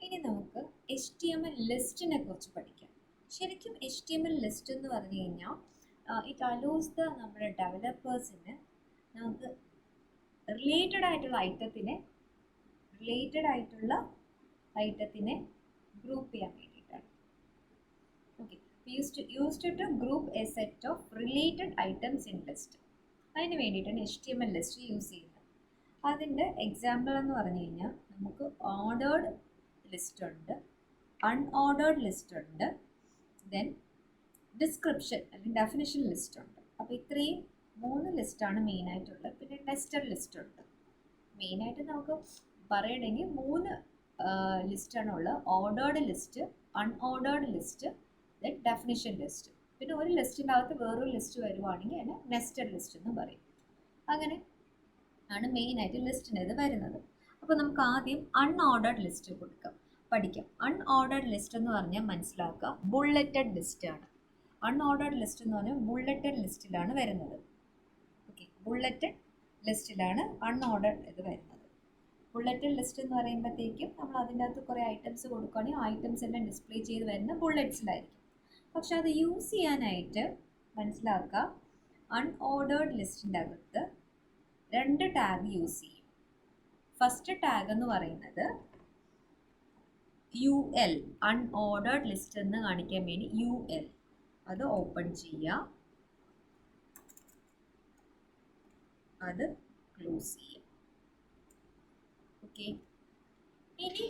ഇനി നമുക്ക് HTML ലിസ്റ്റിനെ കുറിച്ച് പഠിക്കാം. ശരിക്കും HTML ലിസ്റ്റ് എന്ന് പറഞ്ഞു കഴിഞ്ഞാൽ ഇറ്റ് അലോസ് നമ്മുടെ ഡെവലപ്പേഴ്സിന് നമുക്ക് റിലേറ്റഡ് ആയിട്ടുള്ള ഐറ്റത്തിനെ ഗ്രൂപ്പ് ചെയ്യാൻ വേണ്ടിയിട്ടാണ്. Okay, used to group a set of related items in list. അതിന് വേണ്ടിയിട്ടാണ് HTML ലിസ്റ്റ് യൂസ് ചെയ്യുന്നത്. അതിൻ്റെ എക്സാമ്പിൾ എന്ന് പറഞ്ഞു കഴിഞ്ഞാൽ നമുക്ക് ഓർഡേർഡ് ലിസ്റ്റ് ഉണ്ട്, അൺഓർഡേർഡ് ലിസ്റ്റ് ഉണ്ട്, ദെൻ ഡിസ്ക്രിപ്ഷൻ അല്ലെങ്കിൽ ഡെഫിനിഷൻ ലിസ്റ്റ് ഉണ്ട്. അപ്പോൾ ഇത്രയും 3 ലിസ്റ്റാണ് മെയിനായിട്ടുള്ളത്. പിന്നെ നെസ്റ്റഡ് ലിസ്റ്റ് ഉണ്ട്. മെയിനായിട്ട് നമുക്ക് പറയണമെങ്കിൽ 3 ലിസ്റ്റാണ് ഉള്ളത്: ordered list, unordered list, then definition list. പിന്നെ ഒരു ലിസ്റ്റിൻ്റെ അകത്ത് വേറൊരു ലിസ്റ്റ് വരുവാണെങ്കിൽ അതിനെ നെസ്റ്റഡ് ലിസ്റ്റ് എന്ന് പറയും. അങ്ങനെ ആണ് മെയിനായിട്ട് ലിസ്റ്റിനത് വരുന്നത്. അപ്പോൾ നമുക്ക് ആദ്യം അൺഓർഡേർഡ് ലിസ്റ്റ് പഠിക്കാം. അൺഓർഡേർഡ് ലിസ്റ്റ് എന്ന് പറഞ്ഞാൽ മനസ്സിലാക്കുക, ബുള്ളറ്റഡ് ലിസ്റ്റാണ്. അൺഓർഡേർഡ് ലിസ്റ്റ് എന്ന് പറഞ്ഞാൽ ബുള്ളറ്റഡ് ലിസ്റ്റിലാണ് വരുന്നത്. ഓക്കെ, ബുള്ളറ്റഡ് ലിസ്റ്റിലാണ് അൺഓർഡേർഡ് ഇത് വരുന്നത്. ബുള്ളറ്റഡ് ലിസ്റ്റ് എന്ന് പറയുമ്പോഴത്തേക്കും നമ്മൾ അതിൻ്റെ അകത്ത് കുറേ ഐറ്റംസ് കൊടുക്കുകയാണെങ്കിൽ ആ ഐറ്റംസ് എല്ലാം ഡിസ്പ്ലേ ചെയ്ത് വരുന്ന ബുള്ളറ്റ്സിലായിരിക്കും. പക്ഷെ അത് യൂസ് ചെയ്യാനായിട്ട് മനസ്സിലാക്കുക, അൺഓർഡേർഡ് ലിസ്റ്റിൻ്റെ അകത്ത് 2 ടാഗ് യൂസ് ചെയ്യും. ഫസ്റ്റ് ടാഗ് എന്ന് പറയുന്നത് UL, അൺഓർഡേർഡ് ലിസ്റ്റ് എന്ന് കാണിക്കാൻ വേണ്ടി UL അത് ഓപ്പൺ ചെയ്യുക, അത് ക്ലോസ് ചെയ്യുക. ഓക്കെ, ഇനി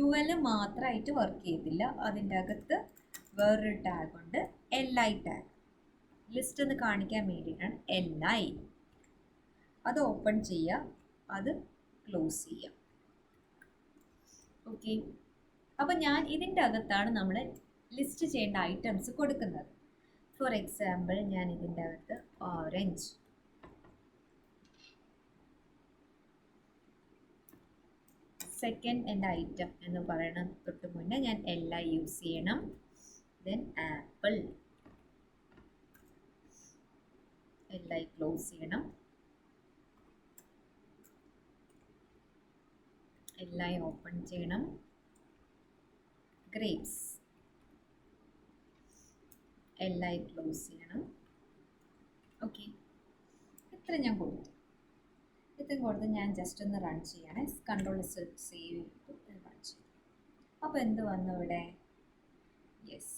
UL മാത്രമായിട്ട് വർക്ക് ചെയ്തില്ല, അതിൻ്റെ അകത്ത് വേറൊരു ടാഗ് ഉണ്ട്, LI ടാഗ്. ലിസ്റ്റ് എന്ന് കാണിക്കാൻ വേണ്ടിയിട്ടാണ് LI. അത് ഓപ്പൺ ചെയ്യുക, അത് ക്ലോസ് ചെയ്യുക. ഓക്കെ, അപ്പോൾ ഞാൻ ഇതിൻ്റെ അകത്താണ് നമ്മൾ ലിസ്റ്റ് ചെയ്യേണ്ട ഐറ്റംസ് കൊടുക്കുന്നത്. ഫോർ എക്സാമ്പിൾ, ഞാൻ ഇതിൻ്റെ അകത്ത് ഓറഞ്ച്, സെക്കൻഡ് എൻ്റെ ഐറ്റം എന്ന് പറയണം തൊട്ട് മുന്നേ ഞാൻ LI യൂസ് ചെയ്യണം. ദെൻ ആപ്പിൾ, LI ക്ലോസ് ചെയ്യണം, LI ഓപ്പൺ ചെയ്യണം. grapes, LI ക്ലോസ് ചെയ്യണം. ഓക്കെ, ഇത്ര ഞാൻ കൊടുത്തു. ഇത്രയും കൊടുത്ത് ഞാൻ ജസ്റ്റ് ഒന്ന് റൺ ചെയ്യണേ. കൺട്രോൾ സേവ് ചെയ്തിട്ട് റൺ ചെയ്യും. അപ്പോൾ എന്ത് വന്നു ഇവിടെ? യെസ്,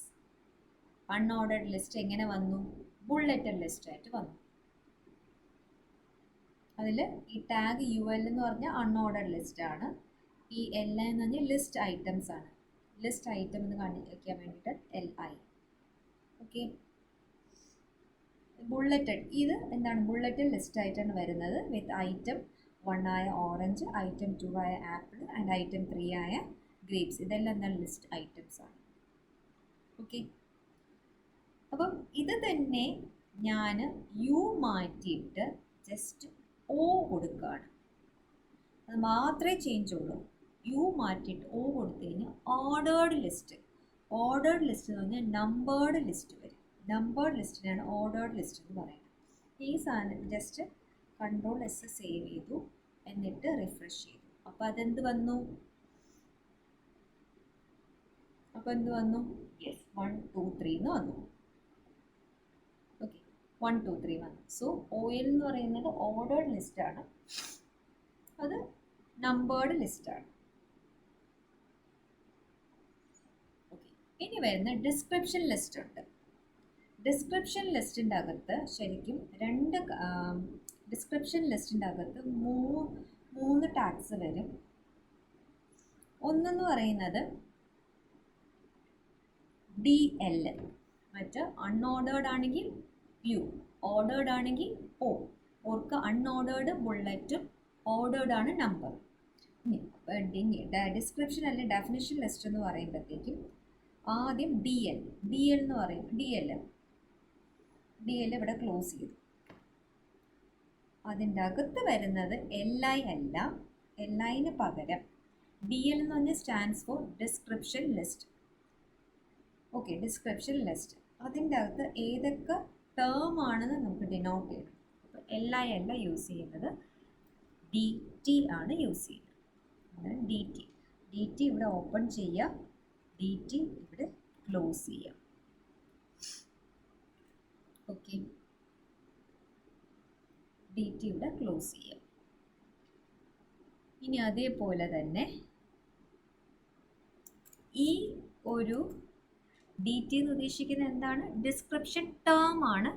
അൺഓർഡേർഡ് ലിസ്റ്റ് എങ്ങനെ വന്നു? ബുള്ളറ്റഡ് ലിസ്റ്റായിട്ട് വന്നു. അതിൽ ഈ ടാഗ് UL എന്ന് പറഞ്ഞാൽ അൺഓർഡേർഡ് ലിസ്റ്റാണ്. ഈ LI എന്ന് പറഞ്ഞാൽ ലിസ്റ്റ് ഐറ്റംസ് ആണ്. ലിസ്റ്റ് ഐറ്റം എന്ന് കാണിക്കാൻ വേണ്ടിയിട്ട് LI. ഓക്കെ, ബുള്ളറ്റഡ്, ഇത് എന്താണ്? ബുള്ളറ്റഡ് ലിസ്റ്റ് ആയിട്ടാണ് വരുന്നത്. വിത്ത് ഐറ്റം 1 ആയ ഓറഞ്ച്, ഐറ്റം 2 ആയ ആപ്പിൾ ആൻഡ് ഐറ്റം 3 ആയ ഗ്രേപ്സ്. ഇതെല്ലാം എന്താണ്? ലിസ്റ്റ് ഐറ്റംസ് ആണ്. ഓക്കെ, അപ്പം ഇത് തന്നെ ഞാൻ U മാറ്റിയിട്ട് ജസ്റ്റ് O കൊടുക്കുകയാണ്. അത് മാത്രമേ ചേഞ്ച് ഉള്ളൂ. U മാറ്റിയിട്ട് O കൊടുത്തു കഴിഞ്ഞാൽ ഓർഡേർഡ് ലിസ്റ്റ്. ഓർഡേർഡ് ലിസ്റ്റ് എന്ന് പറഞ്ഞാൽ നമ്പേർഡ് ലിസ്റ്റ് വരും. നമ്പേർഡ് ലിസ്റ്റിനാണ് ഓർഡേർഡ് ലിസ്റ്റ് എന്ന് പറയുന്നത്. ഈ സാധനം ജസ്റ്റ് കൺട്രോൾ S സേവ് ചെയ്തു, എന്നിട്ട് റിഫ്രഷ് ചെയ്തു. അപ്പോൾ അതെന്ത് വന്നു? യെസ്, 1 2 3 എന്ന് വന്നു. ഓക്കെ, 1 2 3 വന്നു. സോ OL എന്ന് പറയുന്നത് ഓർഡേർഡ് ലിസ്റ്റാണ്, അത് നമ്പേർഡ് ലിസ്റ്റാണ്. ഓക്കെ, ഇനി വരുന്ന ഡിസ്ക്രിപ്ഷൻ ലിസ്റ്റ് ഉണ്ട്. ഡിസ്ക്രിപ്ഷൻ ലിസ്റ്റിൻ്റെ അകത്ത് ശരിക്കും ഡിസ്ക്രിപ്ഷൻ ലിസ്റ്റിൻ്റെ അകത്ത് 3 ടാഗ്സ് വരും. ഒന്നെന്ന് പറയുന്നത് DL, മറ്റ് അൺഓർഡേർഡ് ആണെങ്കിൽ U, ഓർഡേർഡ് ആണെങ്കിൽ O. ഓർക്ക് അൺഓർഡേർഡ് ബുള്ളറ്റും, ഓർഡേർഡ് ആണ് നമ്പർ. ഡിസ്ക്രിപ്ഷൻ അല്ലെങ്കിൽ ഡെഫിനിഷൻ ലിസ്റ്റ് എന്ന് പറയുമ്പോഴത്തേക്കും ആദ്യം DL എന്ന് പറയും. DL ഇവിടെ ക്ലോസ് ചെയ്തു. അതിൻ്റെ അകത്ത് വരുന്നത് LI അല്ല, LIന് പകരം DL എന്ന് പറഞ്ഞാൽ stands for description list. Okay, description list. അതിൻ്റെ അകത്ത് ഏതൊക്കെ ടേം ആണെന്ന് നമുക്ക് ഡിനോട്ട് ചെയ്യണം. അപ്പോൾ LI അല്ല യൂസ് ചെയ്യുന്നത്, DT ആണ് യൂസ് ചെയ്യുന്നത്. DT, ഡി ടി ഇവിടെ ഓപ്പൺ ചെയ്യുക, ഡി ടി ഇവിടെ ക്ലോസ് ചെയ്യുക. ഓക്കെ, ഡി ടി ഇവിടെ ക്ലോസ് ചെയ്യുക. ഇനി അതേപോലെ തന്നെ ഈ ഒരു ഡി ടി എന്ന് ഉദ്ദേശിക്കുന്നത് എന്താണ്? ഡിസ്ക്രിപ്ഷൻ ടേം ആണ്.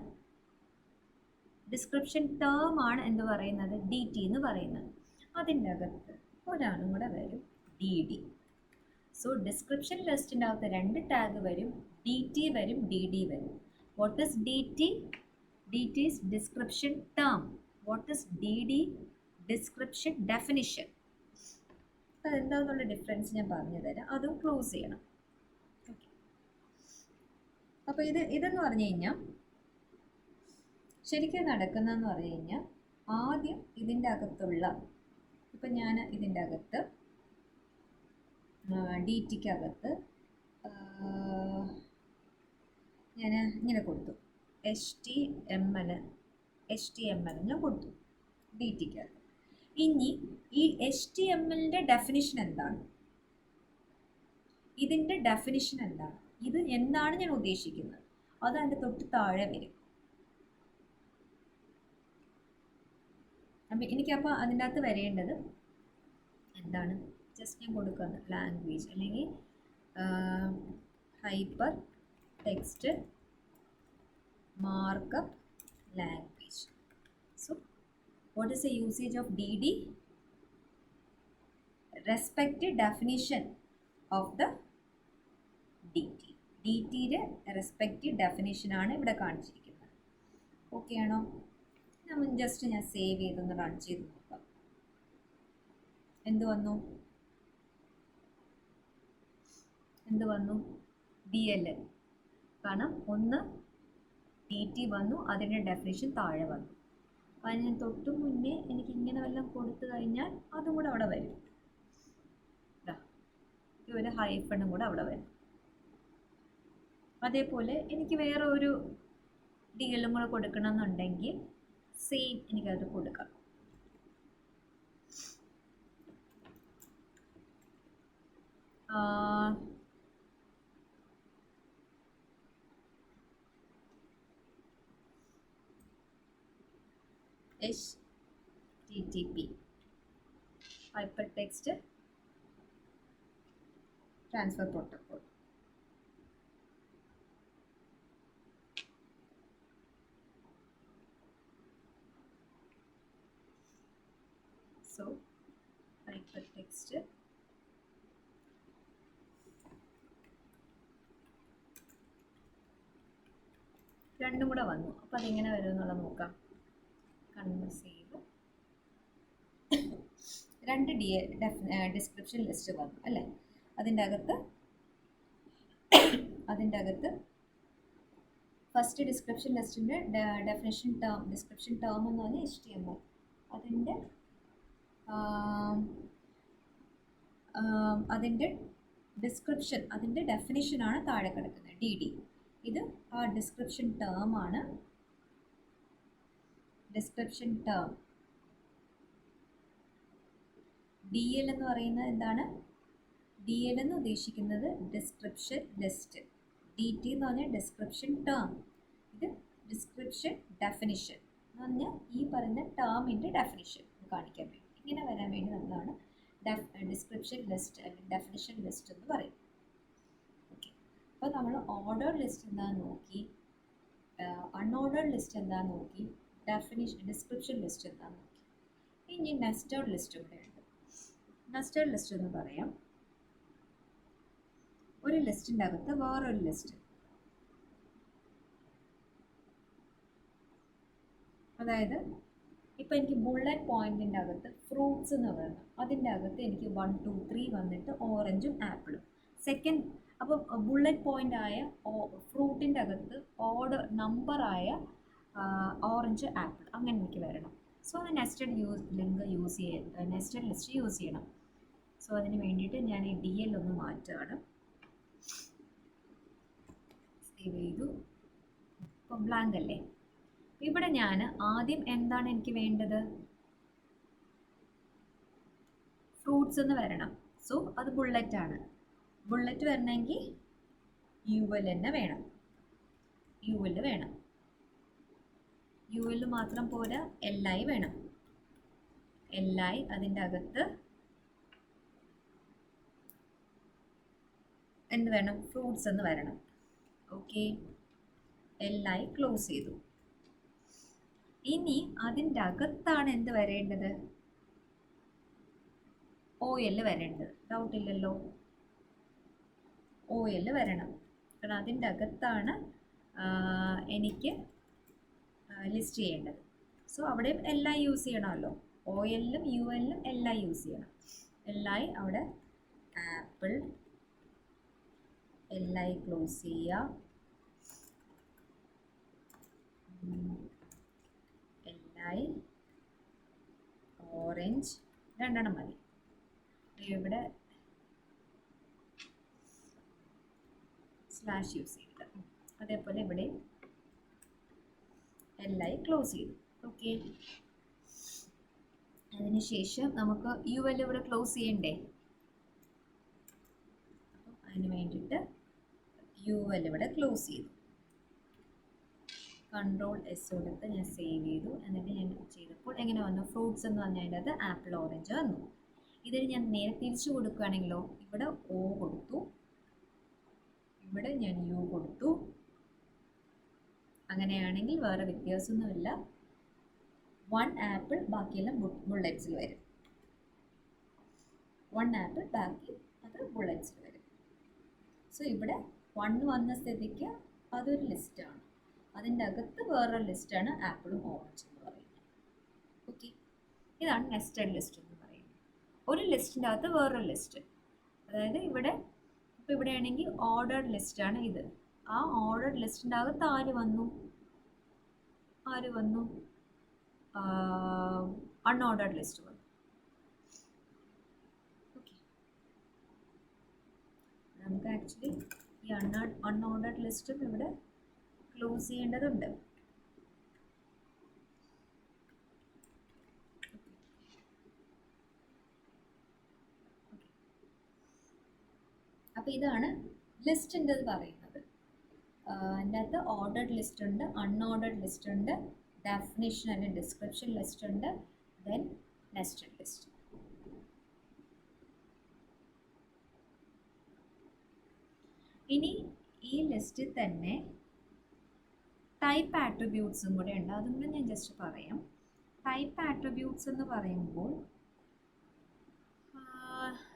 ഡിസ്ക്രിപ്ഷൻ ടേം ആണ് എന്ത് പറയുന്നത്? ഡി ടി എന്ന് പറയുന്നത്. അതിൻ്റെ അകത്ത് ഒരാളും കൂടെ വരും, ഡി ഡി. സോ ഡിസ്ക്രിപ്ഷൻ ലിസ്റ്റിൻ്റെ അകത്ത് 2 ടാഗ് വരും, ഡി ടി വരും, ഡി ഡി വരും. What is D T? D T is description term. What is D D? Description definition. അതെന്താന്നുള്ള ഡിഫറൻസ് ഞാൻ പറഞ്ഞു തരാം, അതും ക്ലോസ് ചെയ്യണം. ഓക്കെ, അപ്പോൾ ഇതെന്ന് പറഞ്ഞു കഴിഞ്ഞാൽ ശരിക്കും നടക്കുന്നതെന്ന് പറഞ്ഞു കഴിഞ്ഞാൽ ആദ്യം ഇതിൻ്റെ അകത്തുള്ള, ഇപ്പം ഞാൻ ഇതിൻ്റെ അകത്ത് ഡി ടിക്കകത്ത് ഞാൻ ഇങ്ങനെ കൊടുത്തു, HTML ഞാൻ കൊടുത്തു ഡി ടിക്കകത്ത്. ഇനി ഈ HTMLൻ്റെ ഡെഫിനിഷൻ എന്താണ്? ഇതിൻ്റെ ഡെഫിനിഷൻ എന്താണ്? ഇത് എന്താണ് ഞാൻ ഉദ്ദേശിക്കുന്നത്? അത് അതിൻ്റെ തൊട്ട് താഴെ വരും. അപ്പം എനിക്കപ്പോൾ അതിൻ്റെ അകത്ത് വരേണ്ടത് എന്താണ്? ജസ്റ്റ് ഞാൻ കൊടുക്കുന്നത് ലാംഗ്വേജ് അല്ലെങ്കിൽ hyper text markup language. So what is the usage of DD? Respective definition of the DT. DTയുടെ റെസ്പെക്റ്റീവ് ഡെഫിനിഷനാണ് ഇവിടെ കാണിച്ചിരിക്കുന്നത്. ഓക്കെ ആണോ? നമ്മൾ ജസ്റ്റ് ഞാൻ സേവ് ചെയ്തൊന്ന് റൺ ചെയ്ത് നോക്കാം. എന്ത് വന്നു? DLL. കാരണം ഒന്ന് DT വന്നു, അതിൻ്റെ ഡെഫിനിഷൻ താഴെ വന്നു. അതിന് തൊട്ട് മുന്നേ എനിക്ക് ഇങ്ങനെ വല്ലതും കൊടുത്തു കഴിഞ്ഞാൽ അതും കൂടെ അവിടെ വരും. ഒരു ഹൈഫണും കൂടെ അവിടെ വരും. അതേപോലെ എനിക്ക് വേറെ ഒരു DL കൂടെ കൊടുക്കണം എന്നുണ്ടെങ്കിൽ സെയിം എനിക്കത് കൊടുക്കാം. HTTP Hypertext Transfer Protocol. So hypertext രണ്ടും കൂടെ വന്നു. അപ്പോൾ അതെങ്ങനെ വരും എന്നുള്ളത് നോക്കാം. സേവ്. 2 ഡിസ്ക്രിപ്ഷൻ ലിസ്റ്റ് വന്നു അല്ലേ? അതിൻ്റെ അകത്ത് ഫസ്റ്റ് ഡിസ്ക്രിപ്ഷൻ ലിസ്റ്റിൻ്റെ ഡിസ്ക്രിപ്ഷൻ ടേം എന്ന് പറഞ്ഞാൽ HTML. അതിൻ്റെ ഡിസ്ക്രിപ്ഷൻ, അതിൻ്റെ ഡെഫിനിഷനാണ് താഴെ കിടക്കുന്നത് DD. ഇത് ആ ഡിസ്ക്രിപ്ഷൻ ടേം ആണ്. Description term. DL എന്ന് പറയുന്നത് എന്താണ്? DL എന്ന് ഉദ്ദേശിക്കുന്നത് ഡിസ്ക്രിപ്ഷൻ ലിസ്റ്റ്. DT എന്ന് പറഞ്ഞാൽ ഡിസ്ക്രിപ്ഷൻ ടേം. ഇത് ഡിസ്ക്രിപ്ഷൻ ഡെഫിനിഷൻ എന്ന് പറഞ്ഞാൽ ഈ പറയുന്ന ടേമിൻ്റെ ഡെഫിനിഷൻ കാണിക്കാൻ വേണ്ടി, ഇങ്ങനെ വരാൻ വേണ്ടി നമ്മളാണ് ഡിസ്ക്രിപ്ഷൻ ലിസ്റ്റ് അല്ലെങ്കിൽ ഡെഫിനിഷൻ ലിസ്റ്റ് എന്ന് പറയും. ഓക്കെ, അപ്പോൾ നമ്മൾ ഓർഡർ ലിസ്റ്റ് എന്താണെന്ന് നോക്കി, അൺഓർഡർ ലിസ്റ്റ് എന്താണെന്ന് നോക്കി, ഡിസ്ക്രിപ്ഷൻ ലിസ്റ്റ് എന്താണെന്ന് നോക്കി. ഇനി നെസ്റ്റഡ് ലിസ്റ്റ് ഇവിടെ ഉണ്ട്. നെസ്റ്റഡ് ലിസ്റ്റ് എന്ന് പറയാം, ഒരു ലിസ്റ്റിൻ്റെ അകത്ത് വേറൊരു ലിസ്റ്റ്. അതായത് ഇപ്പോൾ എനിക്ക് ബുള്ളറ്റ് പോയിന്റിൻ്റെ അകത്ത് ഫ്രൂട്ട്സ് എന്ന് പറയണം, അതിൻ്റെ അകത്ത് എനിക്ക് 1 2 3 വന്നിട്ട് ഓറഞ്ചും ആപ്പിളും. സെക്കൻഡ് അപ്പോൾ ബുള്ളറ്റ് പോയിൻ്റ് ആയ ഫ്രൂട്ടിൻ്റെ അകത്ത് നമ്പറായ ഓറഞ്ച് ആപ്പിൾ അങ്ങനെ എനിക്ക് വരണം. സോ അത് നെസ്റ്റഡ് ലിസ്റ്റ് യൂസ് ചെയ്യണം. സോ അതിന് വേണ്ടിയിട്ട് ഞാൻ ഈ DL ഒന്ന് മാറ്റുകയാണ്. സേവ് ചെയ്തു. ഇപ്പം ബ്ലാങ്ക് അല്ലേ? ഇവിടെ ഞാൻ ആദ്യം എന്താണ് എനിക്ക് വേണ്ടത്? ഫ്രൂട്ട്സ് എന്ന് വരണം. സോ അത് ബുള്ളറ്റ് ആണ്. ബുള്ളറ്റ് വരണമെങ്കിൽ UL തന്നെ വേണം. UL വേണം. UL മാത്രം പോരാ, LI വേണം. LI അതിൻ്റെ അകത്ത് എന്ത് വേണം? ഫ്രൂട്ട്സ് എന്ന് വരണം. ഓക്കെ, LI ക്ലോസ് ചെയ്തു. ഇനി അതിൻ്റെ അകത്താണ് എന്ത് വരേണ്ടത്? OL വരേണ്ടത്. ഡൗട്ട് ഇല്ലല്ലോ, OL വരണം. കാരണം അതിൻ്റെ അകത്താണ് എനിക്ക് ലിസ്റ്റ് ചെയ്യേണ്ടത്. സോ അവിടെ LI യൂസ് ചെയ്യണമല്ലോ. OLും ULും LI യൂസ് ചെയ്യണം. LI അവിടെ ആപ്പിൾ, LI ക്ലോസ് ചെയ്യുക. LI ഓറഞ്ച്, രണ്ടെണ്ണം മതി. ഇവിടെ സ്ലാഷ് യൂസ് ചെയ്തിട്ട്, അതേപോലെ ഇവിടെ LI ക്ലോസ് ചെയ്തു. ഓക്കെ, അതിനുശേഷം നമുക്ക് UL ഇവിടെ ക്ലോസ് ചെയ്യണ്ടേ? അതിന് വേണ്ടിയിട്ട് UL ഇവിടെ ക്ലോസ് ചെയ്തു. Ctrl+S കൊടുത്ത് ഞാൻ സേവ് ചെയ്തു. എന്നിട്ട് ഞാൻ ചെയ്തപ്പോൾ എങ്ങനെ വന്നു? ഫ്രൂട്ട്സ് എന്ന് പറഞ്ഞതിൻ്റെ അത് ആപ്പിൾ, ഓറഞ്ച് വന്നു. ഇതിന് ഞാൻ നേരെ തിരിച്ചു കൊടുക്കുകയാണെങ്കിലോ, ഇവിടെ O കൊടുത്തു, ഇവിടെ ഞാൻ U കൊടുത്തു. അങ്ങനെയാണെങ്കിൽ വേറെ വ്യത്യാസമൊന്നുമില്ല. 1 ആപ്പിൾ, ബാക്കിയെല്ലാം ബുള്ളറ്റ്സിൽ വരും. 1 ആപ്പിൾ, ബാക്കി അത് ബുള്ളറ്റ്സിൽ വരും. സോ ഇവിടെ 1 വന്ന സ്ഥിതിക്ക് അതൊരു ലിസ്റ്റാണ്. അതിൻ്റെ അകത്ത് വേറൊരു ലിസ്റ്റാണ് ആപ്പിളും ഓറഞ്ചും എന്ന് പറയുന്നത്. ഓക്കെ, ഇതാണ് നെസ്റ്റഡ് ലിസ്റ്റ് എന്ന് പറയുന്നത്. ഒരു ലിസ്റ്റിൻ്റെ അകത്ത് വേറൊരു ലിസ്റ്റ്. അതായത് ഇവിടെ ഇപ്പോൾ ഇവിടെ ആണെങ്കിൽ ഓർഡർഡ് ലിസ്റ്റാണ് ഇത്. ആ ഓർഡർഡ് ലിസ്റ്റിൻ്റെ അകത്ത് ആര് വന്നു? അൺഓർഡർഡ് ലിസ്റ്റ് വന്നു. ഓക്കെ, നമുക്ക് ആക്ച്വലി ഈ അൺഓർഡർഡ് ലിസ്റ്റും ഇവിടെ ക്ലോസ് ചെയ്യേണ്ടതുണ്ട്. അപ്പോൾ ഇതാണ് ലിസ്റ്റിൻ്റെ പറയുന്നത്. അതിൻ്റെ അകത്ത് ഓർഡർഡ് ലിസ്റ്റ് ഉണ്ട്, അൺഓർഡർഡ് ലിസ്റ്റ് ഉണ്ട്, ഡെഫിനിഷൻ ആൻഡ് ഡിസ്ക്രിപ്ഷൻ ലിസ്റ്റ് ഉണ്ട്, ദെൻ നെസ്റ്റഡ് ലിസ്റ്റ്. ഇനി ഈ ലിസ്റ്റിൽ തന്നെ ടൈപ്പ് ആട്രിബ്യൂട്ട്സും കൂടെ ഉണ്ട്. അതും കൂടെ ഞാൻ ജസ്റ്റ് പറയാം. ടൈപ്പ് ആട്രിബ്യൂട്ട്സ് എന്ന് പറയുമ്പോൾ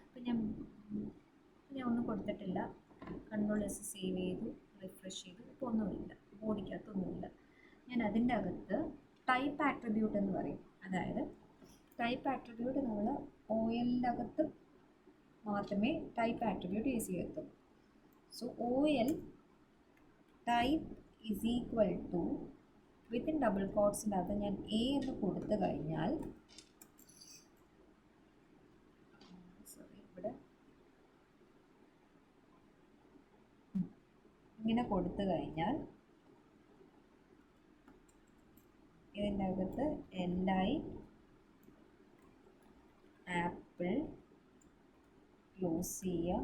ഇപ്പം ഞാൻ ഒന്നും കൊടുത്തിട്ടില്ല. Ctrl+S സേവ് ചെയ്തു, റിഫ്രഷ് ചെയ്തു. ഇപ്പോൾ ഒന്നുമില്ല, ബോഡിക്കകത്തൊന്നുമില്ല. ഞാൻ അതിൻ്റെ അകത്ത് ടൈപ്പ് ആട്രിബ്യൂട്ട് എന്ന് പറയും. അതായത് ടൈപ്പ് ആട്രിബ്യൂട്ട് നമ്മൾ OLൻ്റെ അകത്ത് മാത്രമേ ടൈപ്പ് ആട്രിബ്യൂട്ട് യൂസ് ചെയ്യത്തുള്ളൂ. So OL type is equal to within double കോട്ട്സിൻ്റെ അകത്ത് ഞാൻ A എന്ന് കൊടുത്തു കഴിഞ്ഞാൽ, ഇവിടെ ഇങ്ങനെ കൊടുത്തു കഴിഞ്ഞാൽ ഇതിൻ്റെ അകത്ത് LI ആപ്പിൾ ക്ലോസ് ചെയ്യുക,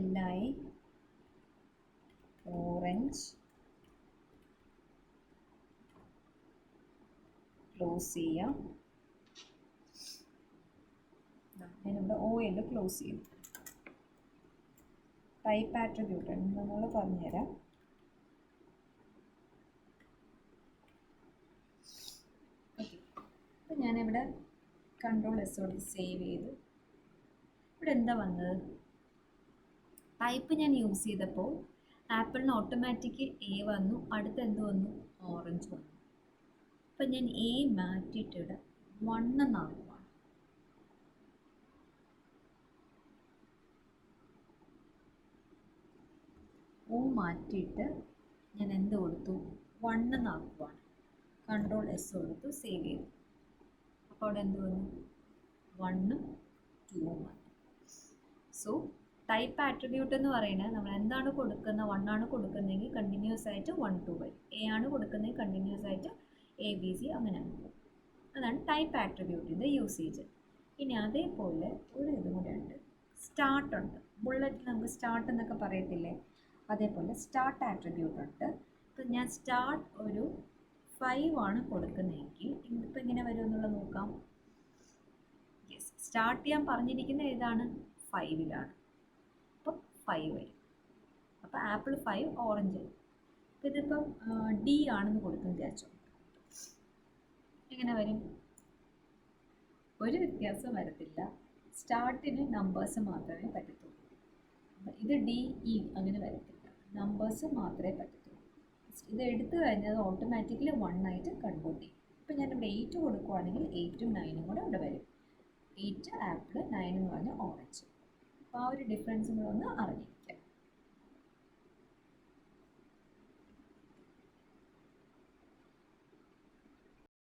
LI ഓറഞ്ച് ക്ലോസ് ചെയ്യാം. ഞാനിവിടെ OL ക്ലോസ് ചെയ്യും. ടൈപ്പ് ആട്രിബ്യൂട്ട് നമ്മൾ പറഞ്ഞുതരാം. ഓക്കെ, അപ്പം ഞാനിവിടെ Ctrl+S കൊടുത്ത് സേവ് ചെയ്തു. ഇവിടെ എന്താ വന്നത്? ടൈപ്പ് ഞാൻ യൂസ് ചെയ്തപ്പോൾ ആപ്പിളിന് ഓട്ടോമാറ്റിക് A വന്നു, അടുത്ത് എന്ത് വന്നു? ഓറഞ്ച് വന്നു. അപ്പം ഞാൻ A മാറ്റിയിട്ട് 1 എന്നാക്കുവാണ്. O മാറ്റിയിട്ട് ഞാൻ എന്ത് കൊടുത്തു? 1 എന്നാക്കുവാണ്. Ctrl+S കൊടുത്തു സേവ് ചെയ്തു. അപ്പോൾ അവിടെ എന്ത് വന്നു? 1ഉം 2ഉം വന്നു. സോ ടൈപ്പ് ആട്രിബ്യൂട്ട് എന്ന് പറയുന്നത് നമ്മൾ എന്താണ് കൊടുക്കുന്നത്? 1 ആണ് കൊടുക്കുന്നതെങ്കിൽ കണ്ടിന്യൂസ് ആയിട്ട് 1 2 വരും. A ആണ് കൊടുക്കുന്നതെങ്കിൽ കണ്ടിന്യൂസ് ആയിട്ട് ABC അങ്ങനെ. അതാണ് ടൈപ്പ് ആട്രിബ്യൂട്ടിൻ്റെ യൂസേജ്. ഇനി അതേപോലെ ഒരു ഇതും കൂടെ ഉണ്ട്, സ്റ്റാർട്ടുണ്ട്. ബുള്ളറ്റിൽ നമുക്ക് സ്റ്റാർട്ട് എന്നൊക്കെ പറയത്തില്ലേ, അതേപോലെ സ്റ്റാർട്ട് ആട്രിബ്യൂട്ട് ഉണ്ട്. ഇപ്പം ഞാൻ സ്റ്റാർട്ട് ഒരു 5 ആണ് കൊടുക്കുന്നതെങ്കിൽ ഇതിപ്പോൾ ഇങ്ങനെ വരുമെന്നുള്ളത് നോക്കാം. യെസ്, സ്റ്റാർട്ട് ചെയ്യാൻ പറഞ്ഞിരിക്കുന്ന ഏതാണ്, 5-ലാണ്. അപ്പം 5 വരും. അപ്പോൾ ആപ്പിൾ 5 ഓറഞ്ച്. അപ്പം ഇതിപ്പം ഡി ആണെന്ന് കൊടുക്കും വിചാരിച്ചോ, എങ്ങനെ വരും? ഒരു വ്യത്യാസം വരത്തില്ല, സ്റ്റാർട്ടിന് നമ്പേഴ്സ് മാത്രമേ പറ്റത്തുള്ളൂ. ഇത് ഡി ഇ അങ്ങനെ വരത്തില്ല, നമ്പേഴ്സ് മാത്രമേ പറ്റത്തുള്ളൂ. ഇത് എടുത്തു കഴിഞ്ഞാൽ ഓട്ടോമാറ്റിക്കലി 1 ആയിട്ട് കൺവേർട്ട് ചെയ്യും. ഇപ്പം ഞാനിവിടെ 8 കൊടുക്കുവാണെങ്കിൽ 8ഉം 9ഉം കൂടെ ഇവിടെ വരും. 8 ആപ്പിൾ, 9 എന്ന് പറഞ്ഞാൽ ഓറഞ്ച്. അപ്പോൾ ആ ഒരു ഡിഫറൻസും കൂടെ ഒന്ന് അറിഞ്ഞു.